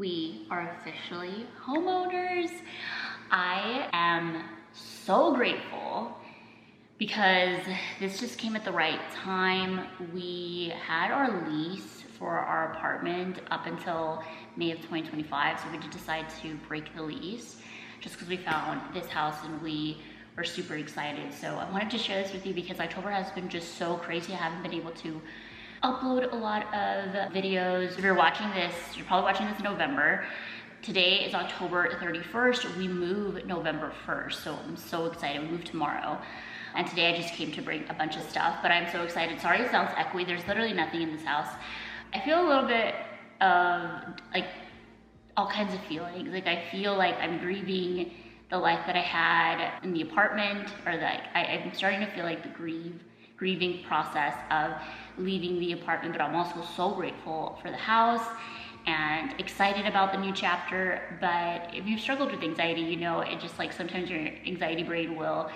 We are officially homeowners. I am so grateful because this just came at the right time. We had our lease for our apartment up until May of 2025, so we did decide to break the lease just because we found this house and we were super excited. So I wanted to share this with you because October has been just so crazy. I haven't been able to upload a lot of videos. If you're watching this, you're probably watching this in November. Today is October 31st. We move November 1st, so I'm so excited. We move tomorrow. And today I just came to bring a bunch of stuff, but I'm so excited. Sorry it sounds echoey. There's literally nothing in this house. I feel a little bit of like all kinds of feelings. Like I feel like I'm grieving the life that I had in the apartment, or like I'm starting to feel like the grieving process of leaving the apartment, but I'm also so grateful for the house and excited about the new chapter. But if you've struggled with anxiety, you know, it just like sometimes your anxiety brain will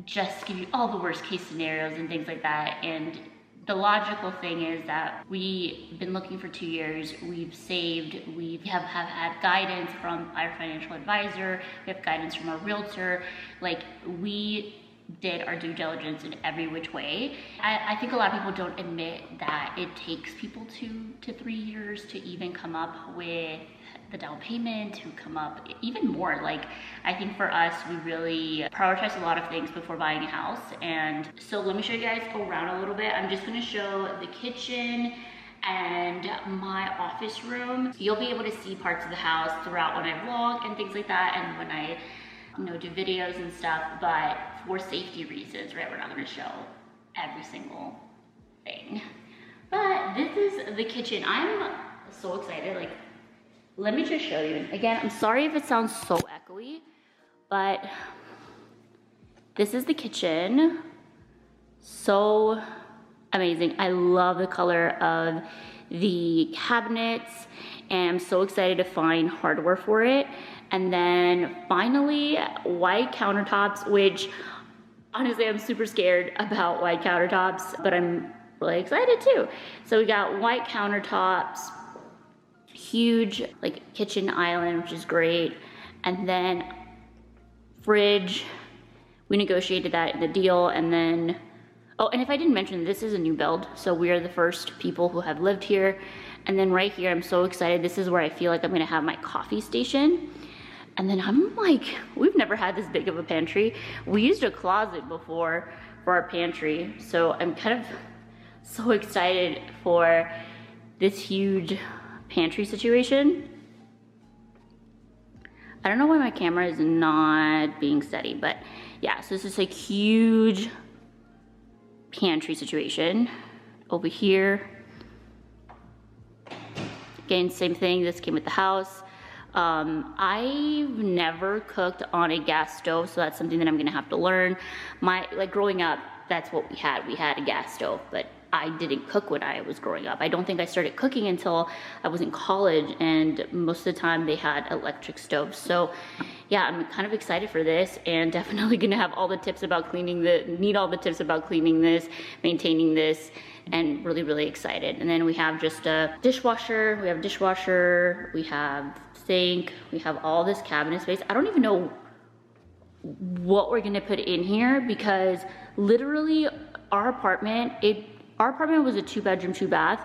just give you all the worst case scenarios and things like that. And the logical thing is that we've been looking for 2 years, we've saved, we have had guidance from our financial advisor, we have guidance from our realtor, like we did our due diligence in every which way. I think a lot of people don't admit that it takes people 2 to 3 years to even come up with the down payment, to come up even more. Like I think for us, we really prioritize a lot of things before buying a house. And so let me show you guys around a little bit. I'm just gonna show the kitchen and my office room. You'll be able to see parts of the house throughout when I vlog and things like that, and when I do videos and stuff, but for safety reasons, right, we're not gonna show every single thing. But this is the kitchen. I'm so excited. Like, let me just show you. And again, I'm sorry if it sounds so echoey, but this is the kitchen. So amazing. I love the color of the cabinets, and I'm so excited to find hardware for it. And then finally, white countertops, which honestly, I'm super scared about white countertops, but I'm really excited too. So we got white countertops, huge like kitchen island, which is great. And then fridge, we negotiated that in the deal. And then, oh, and if I didn't mention, this is a new build. So we are the first people who have lived here. And then right here, I'm so excited. This is where I feel like I'm gonna have my coffee station. And then I'm like, we've never had this big of a pantry. We used a closet before for our pantry. So I'm kind of so excited for this huge pantry situation. I don't know why my camera is not being steady, but yeah, so this is a huge pantry situation. Over here, again, same thing, this came with the house. I've never cooked on a gas stove, so that's something that I'm gonna have to learn. Like growing up, that's what we had. We had a gas stove, but I didn't cook when I was growing up. I don't think I started cooking until I was in college, and most of the time they had electric stoves. So yeah, I'm kind of excited for this, and definitely gonna have all the tips about cleaning all the tips about cleaning this, maintaining this, and really, really excited. And then we have just a dishwasher, we have sink, we have all this cabinet space. I don't even know what we're gonna put in here because literally our apartment was a 2-bedroom, 2-bath,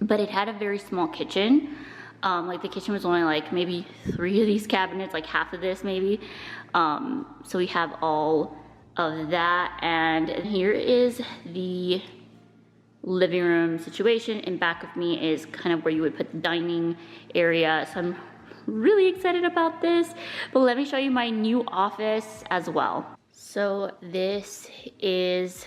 but it had a very small kitchen. Like the kitchen was only like maybe 3 of these cabinets, like half of this maybe. So we have all of that, and here is the living room situation. In back of me is kind of where you would put the dining area. So I'm really excited about this, but let me show you my new office as well. So this is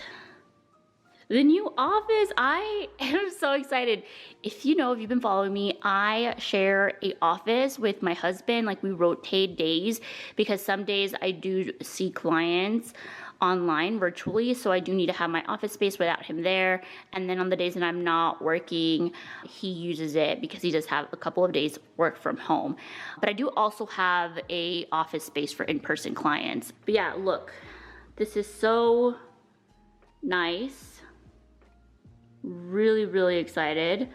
the new office. I am so excited. If you've been following me, I share a office with my husband. Like we rotate days because some days I do see clients online virtually, so I do need to have my office space without him there. And then on the days that I'm not working, he uses it because he does have a couple of days work from home. But I do also have a office space for in-person clients. But yeah, look, this is so nice. Really, really excited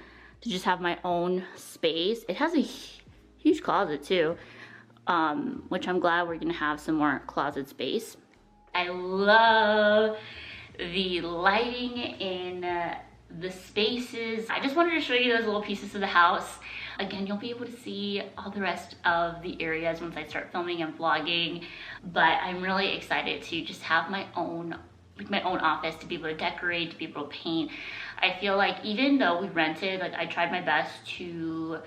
to just have my own space. It has a huge closet too, which I'm glad we're gonna have some more closet space. I love the lighting in the spaces. I just wanted to show you those little pieces of the house. Again, you'll be able to see all the rest of the areas once I start filming and vlogging, but I'm really excited to just have my own office, to be able to decorate, to be able to paint. I feel like even though we rented, like I tried my best to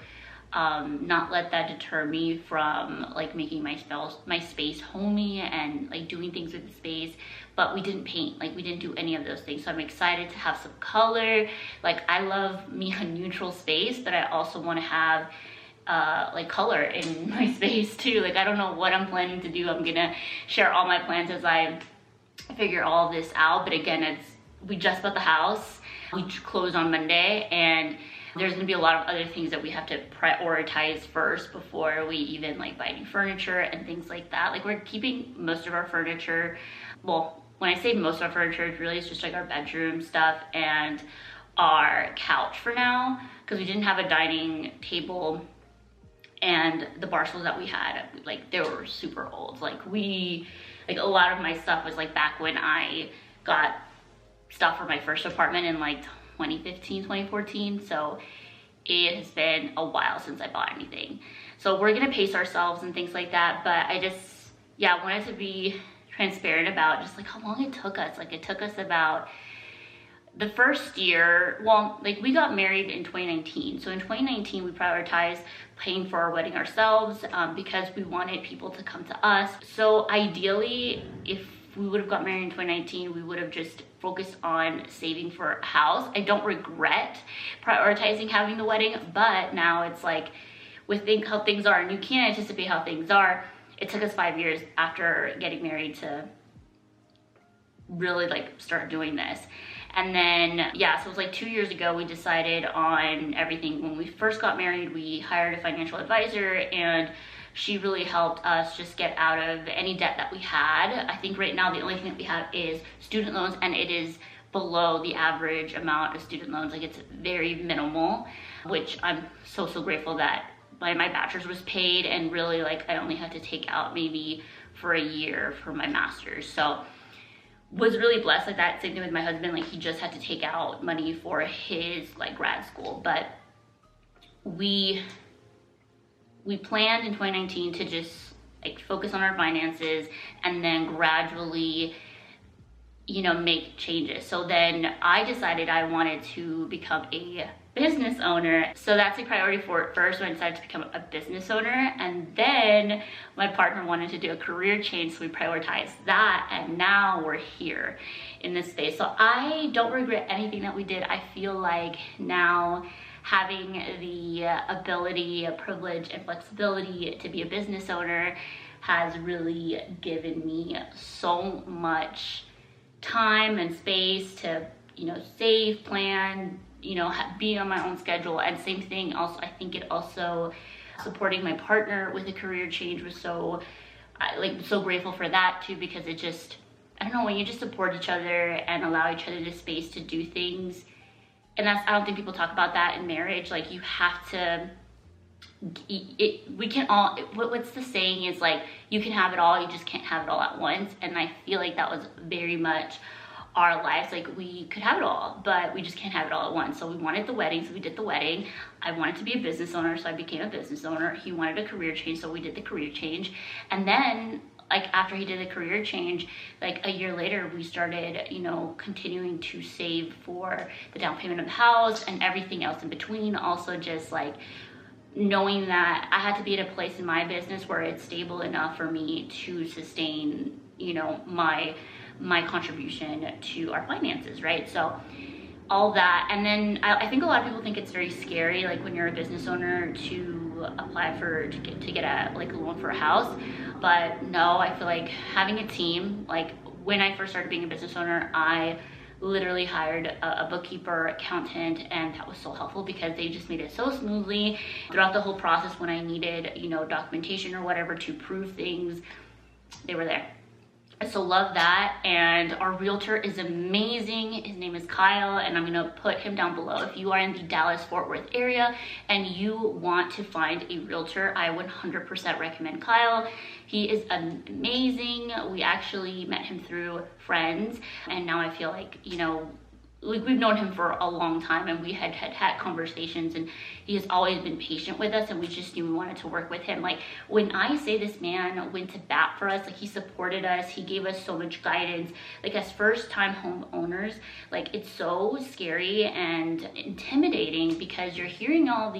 not let that deter me from like making my space homey and like doing things with the space, but we didn't paint, like we didn't do any of those things. So I'm excited to have some color. Like I love me a neutral space, but I also want to have like color in my space too. Like I don't know what I'm planning to do. I'm gonna share all my plans as I figure all of this out. But again, we just bought the house. We closed on Monday, and there's gonna be a lot of other things that we have to prioritize first before we even like buy new furniture and things like that. Like we're keeping most of our furniture. Well, when I say most of our furniture, it's just like our bedroom stuff and our couch for now, because we didn't have a dining table, and the bar stools that we had, like they were super old. Like a lot of my stuff was like back when I got stuff for my first apartment in like 2015, 2014. So it has been a while since I bought anything. So we're gonna pace ourselves and things like that. But I just, yeah, wanted to be transparent about just like how long it took us. Like it took us about the first year, well, like we got married in 2019. So in 2019, we prioritized paying for our wedding ourselves because we wanted people to come to us. So ideally, if we would have got married in 2019, we would have just focused on saving for a house. I don't regret prioritizing having the wedding, but now it's like with how things are, and you can't anticipate how things are. It took us 5 years after getting married to really like start doing this. And then, yeah, so it was like 2 years ago, we decided on everything. When we first got married, we hired a financial advisor, and she really helped us just get out of any debt that we had. I think right now the only thing that we have is student loans, and it is below the average amount of student loans. Like it's very minimal, which I'm so grateful that my bachelor's was paid, and really like I only had to take out maybe for a year for my master's. So was really blessed like that. Same thing with my husband, like he just had to take out money for his like grad school. But we planned in 2019 to just like focus on our finances and then gradually, you know, make changes. So then I decided I wanted to become a business owner. So that's a priority for first when I decided to become a business owner. And then my partner wanted to do a career change, so we prioritized that. And now we're here in this space. So I don't regret anything that we did. I feel like now having the ability, privilege, and flexibility to be a business owner has really given me so much time and space to, you know, save, plan, you know, be on my own schedule. And same thing also, I think it also supporting my partner with a career change was so grateful for that too, because it just, I don't know, when you just support each other and allow each other the space to do things. And that's, I don't think people talk about that in marriage. Like you have to, we can all, what's the saying is like, you can have it all, you just can't have it all at once. And I feel like that was very much our lives. Like we could have it all, but we just can't have it all at once. So we wanted the wedding, so we did the wedding. I wanted to be a business owner, so I became a business owner. He wanted a career change, so we did the career change. And then like after he did the career change, like a year later, we started, you know, continuing to save for the down payment of the house and everything else in between. Also just like knowing that I had to be at a place in my business where it's stable enough for me to sustain, you know, my contribution to our finances, right? So all that. And then I think a lot of people think it's very scary, like when you're a business owner, to apply to get a loan for a house. But no, I feel like having a team, like when I first started being a business owner, I literally hired a bookkeeper, accountant, and that was so helpful because they just made it so smoothly throughout the whole process. When I needed, you know, documentation or whatever to prove things, they were there. I so love that. And our realtor is amazing. His name is Kyle, and I'm gonna put him down below. If you are in the Dallas-Fort Worth area and you want to find a realtor, I 100% recommend Kyle. He is amazing. We actually met him through friends, and now I feel like, you know, like we've known him for a long time, and we had conversations, and he has always been patient with us, and we just knew we wanted to work with him. Like, when I say this man went to bat for us, like he supported us, he gave us so much guidance. Like, as first time homeowners, like, it's so scary and intimidating because you're hearing all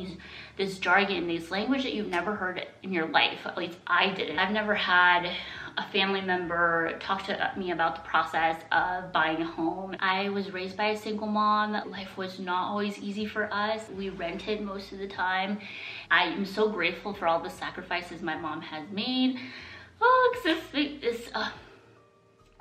this jargon, this language that you've never heard in your life. At least I didn't. I've never had a family member talk to me about the process of buying a home. I was raised by a single mom. Life was not always easy for us. We rented most of the time. I am so grateful for all the sacrifices my mom has made. I'm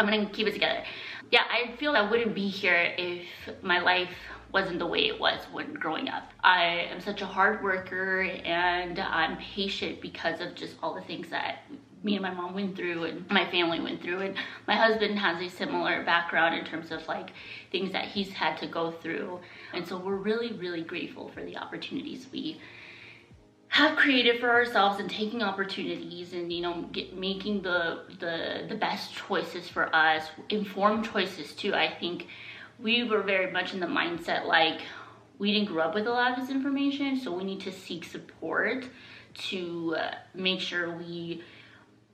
gonna keep it together. Yeah, I feel I wouldn't be here if my life wasn't the way it was when growing up. I am such a hard worker, and I'm patient because of just all the things that me and my mom went through and my family went through, and my husband has a similar background in terms of like things that he's had to go through. And so we're really grateful for the opportunities we have created for ourselves, and taking opportunities, and, you know, making the best choices for us, informed choices too. I think we were very much in the mindset like we didn't grow up with a lot of this information, so we need to seek support to make sure we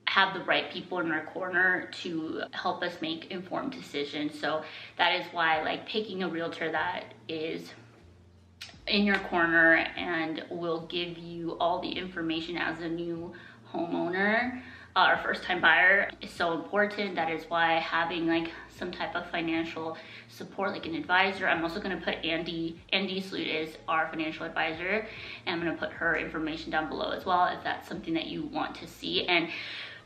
have the right people in our corner to help us make informed decisions. So that is why, like, picking a realtor that is in your corner and will give you all the information as a new homeowner or first time buyer is so important. That is why having like some type of financial support, like an advisor. I'm also going to put Andy Sloot is our financial advisor, and I'm going to put her information down below as well if that's something that you want to see. And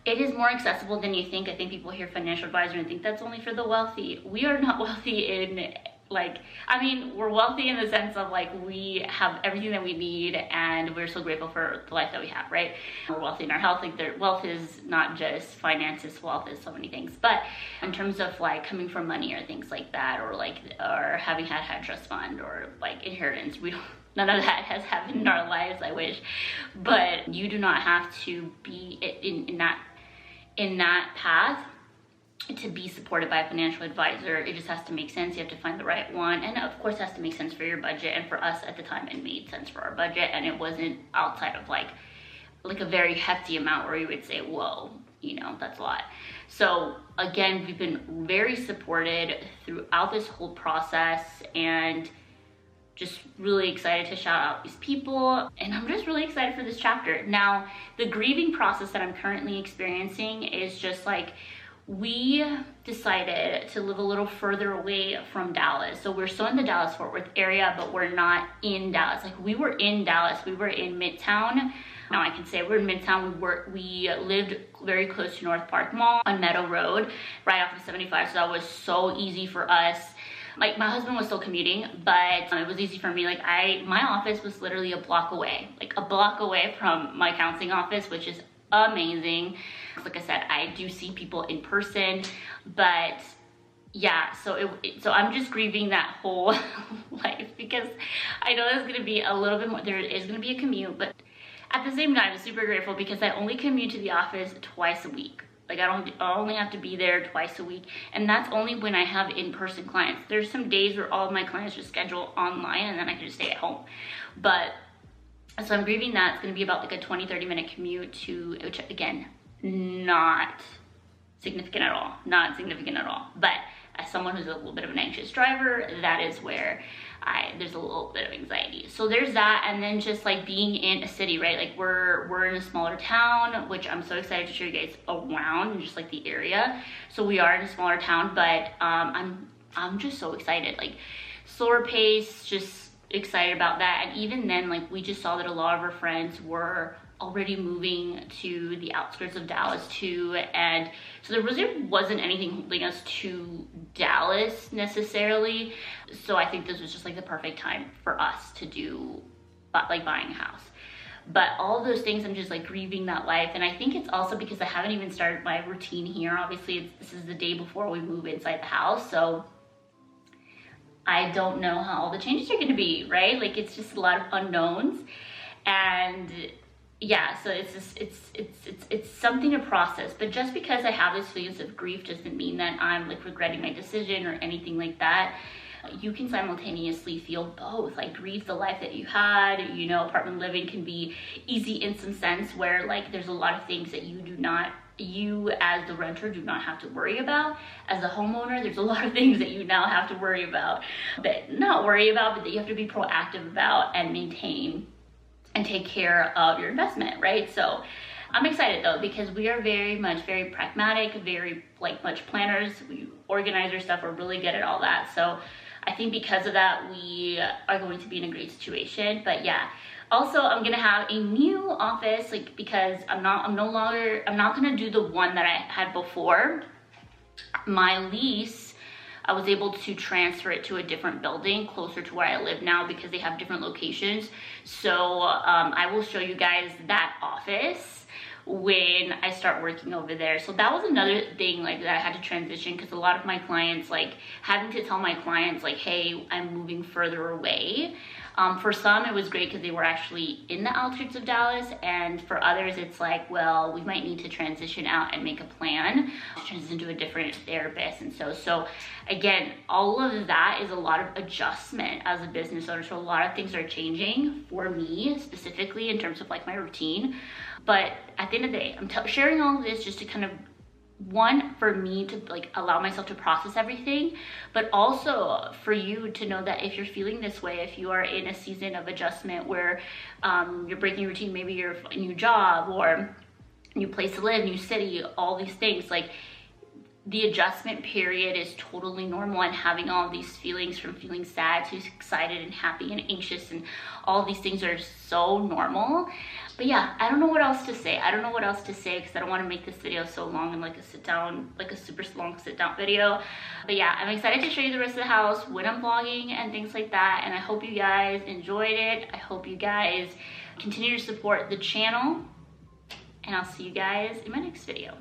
it is more accessible than you think. I think people hear financial advisor and think that's only for the wealthy. We are not wealthy in, like, I mean, we're wealthy in the sense of like we have everything that we need, and we're so grateful for the life that we have, right? We're wealthy in our health. Like, wealth is not just finances, wealth is so many things. But in terms of like coming from money or things like that, or having had trust fund or like inheritance, we don't. None of that has happened in our lives, I wish. But you do not have to be in that path to be supported by a financial advisor. It just has to make sense. You have to find the right one, and of course it has to make sense for your budget. And for us at the time, it made sense for our budget, and it wasn't outside of like a very hefty amount where you would say, whoa, you know, that's a lot. So again, we've been very supported throughout this whole process, and just really excited to shout out these people, and I'm just really excited for this chapter. Now, the grieving process that I'm currently experiencing is just like, we decided to live a little further away from Dallas. So we're still in the Dallas-Fort Worth area, but we're not in Dallas. Like, we were in Dallas, we were in Midtown. Now I can say we're in Midtown. We lived very close to North Park Mall on Meadow Road, right off of 75. So that was so easy for us. Like, my husband was still commuting, but it was easy for me. Like, my office was literally a block away from my counseling office, which is amazing. Like I said, I do see people in person, but yeah, so I'm just grieving that whole life, because I know there's gonna be a little bit more, there is gonna be a commute, but at the same time, I'm super grateful because I only commute to the office twice a week. Like, I only have to be there twice a week, and that's only when I have in-person clients. There's some days where all of my clients just schedule online, and then I can just stay at home. But so I'm grieving that. It's gonna be about like a 20-30 minute commute to, which again, not significant at all, but as someone who's a little bit of an anxious driver, that is where there's a little bit of anxiety. So there's that, and then just like being in a city, right? Like, we're in a smaller town, which I'm so excited to show you guys around and just like the area. So we are in a smaller town, but I'm just so excited. Like, slower pace, just excited about that. And even then, like, we just saw that a lot of our friends were already moving to the outskirts of Dallas too, and so there really wasn't anything holding us to Dallas necessarily. So I think this was just like the perfect time for us to do like buying a house. But all of those things, I'm just like grieving that life. And I think it's also because I haven't even started my routine here. Obviously, this is the day before we move inside the house. So I don't know how all the changes are going to be, right? Like, it's just a lot of unknowns. And yeah, so it's just, it's something to process. But just because I have this feelings of grief doesn't mean that I'm like regretting my decision or anything like that. You can simultaneously feel both, like grieve the life that you had. You know, apartment living can be easy in some sense where like there's a lot of things that you as the renter do not have to worry about. As a homeowner, there's a lot of things that you now have to worry about, but that you have to be proactive about and maintain and take care of your investment, right? So I'm excited though, because we are very pragmatic, very like much planners. We organize our stuff, we're really good at all that. So I think because of that, we are going to be in a great situation. But yeah, also I'm gonna have a new office, like, because I'm not gonna do the one that I had before. My lease, I was able to transfer it to a different building closer to where I live now because they have different locations. So I will show you guys that office when I start working over there. So that was another thing like that I had to transition, because a lot of my clients, like having to tell my clients like, hey, I'm moving further away. For some it was great because they were actually in the outskirts of Dallas, and for others it's like, well, we might need to transition out and make a plan to transition to a different therapist. And so again, all of that is a lot of adjustment as a business owner. So a lot of things are changing for me specifically in terms of like my routine. But at the end of the day, I'm sharing all of this just to kind of, one, for me to like allow myself to process everything, but also for you to know that if you're feeling this way, if you are in a season of adjustment where you're breaking routine, maybe you're a new job or new place to live, new city, all these things, like the adjustment period is totally normal, and having all of these feelings from feeling sad to excited and happy and anxious and all these things are so normal. But yeah, I don't know what else to say. Because I don't want to make this video so long and like a sit down, like a super long sit down video. But yeah, I'm excited to show you the rest of the house when I'm vlogging and things like that. And I hope you guys enjoyed it. I hope you guys continue to support the channel, and I'll see you guys in my next video.